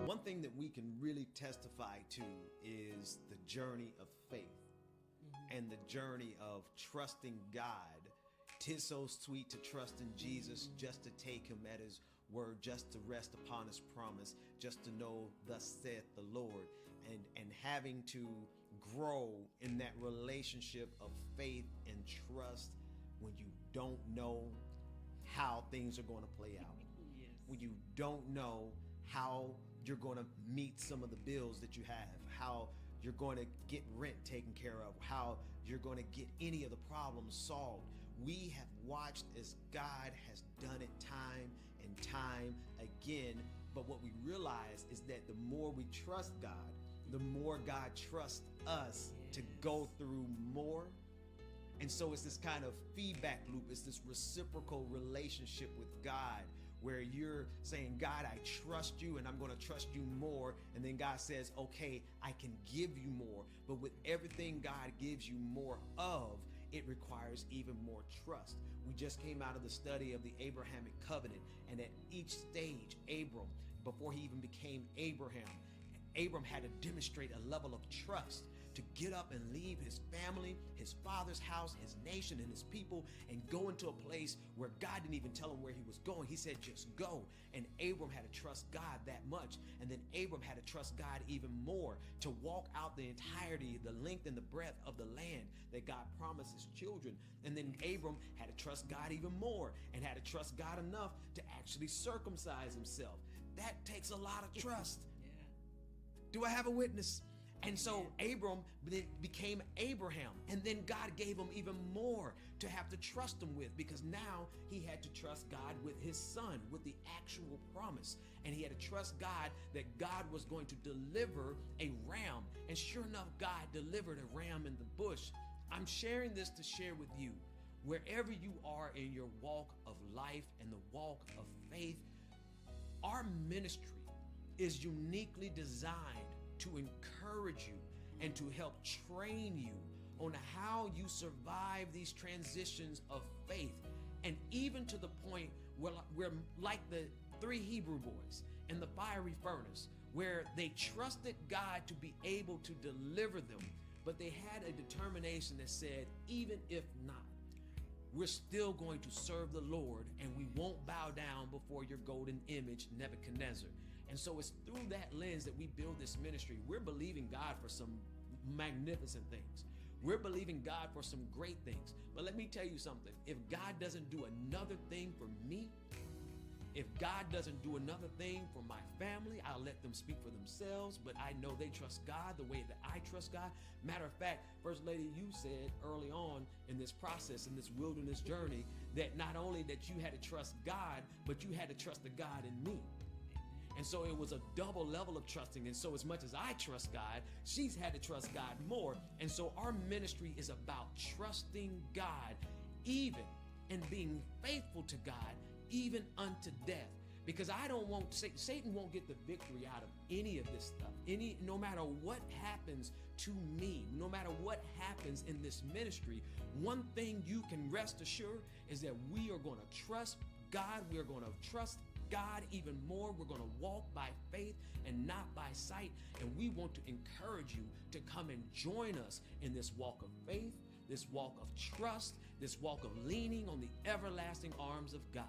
One thing that we can really testify to is the journey of faith and the journey of trusting God. 'Tis so sweet to trust in Jesus, just to take him at his word, just to rest upon his promise, just to know thus saith the Lord, and having to grow in that relationship of faith and trust when you don't know how things are going to play out. Yes. When you don't know how you're going to meet some of the bills that you have, how you're going to get rent taken care of, how you're going to get any of the problems solved. We have watched as God has done it time and time again. But what we realize is that the more we trust God, the more God trusts us to go through more. And so it's this kind of feedback loop. It's this reciprocal relationship with God where you're saying, God, I trust you and I'm going to trust you more. And then God says, okay, I can give you more. But with everything God gives you more of, it requires even more trust. We just came out of the study of the Abrahamic covenant, and at each stage, Abram, before he even became Abraham, Abram had to demonstrate a level of trust to get up and leave his family, his father's house, his nation, and his people, and go into a place where God didn't even tell him where he was going. He said, just go. And Abram had to trust God that much. And then Abram had to trust God even more to walk out the entirety, the length and the breadth of the land that God promised his children. And then Abram had to trust God even more and had to trust God enough to actually circumcise himself. That takes a lot of trust. Do I have a witness? And so Abram became Abraham, and then God gave him even more to have to trust him with, because now he had to trust God with his son, with the actual promise. And he had to trust God that God was going to deliver a ram. And sure enough, God delivered a ram in the bush. I'm sharing this to share with you, wherever you are in your walk of life and the walk of faith, our ministry is uniquely designed to encourage you and to help train you on how you survive these transitions of faith. And even to the point where like the 3 Hebrew boys in the fiery furnace, where they trusted God to be able to deliver them, but they had a determination that said, even if not, we're still going to serve the Lord, and we won't bow down before your golden image, Nebuchadnezzar. And so it's through that lens that we build this ministry. We're believing God for some magnificent things. We're believing God for some great things. But let me tell you something. If God doesn't do another thing for me, if God doesn't do another thing for my family, I'll let them speak for themselves. But I know they trust God the way that I trust God. Matter of fact, First Lady, you said early on in this process, in this wilderness journey, that not only that you had to trust God, but you had to trust the God in me. And so it was a double level of trusting. And so as much as I trust God, she's had to trust God more. And so our ministry is about trusting God, even and being faithful to God, even unto death. Because I don't want, Satan won't get the victory out of any of this stuff. No matter what happens to me, no matter what happens in this ministry, one thing you can rest assured is that we are going to trust God. We're going to trust God even more. We're going to walk by faith and not by sight. And we want to encourage you to come and join us in this walk of faith, this walk of trust, this walk of leaning on the everlasting arms of God.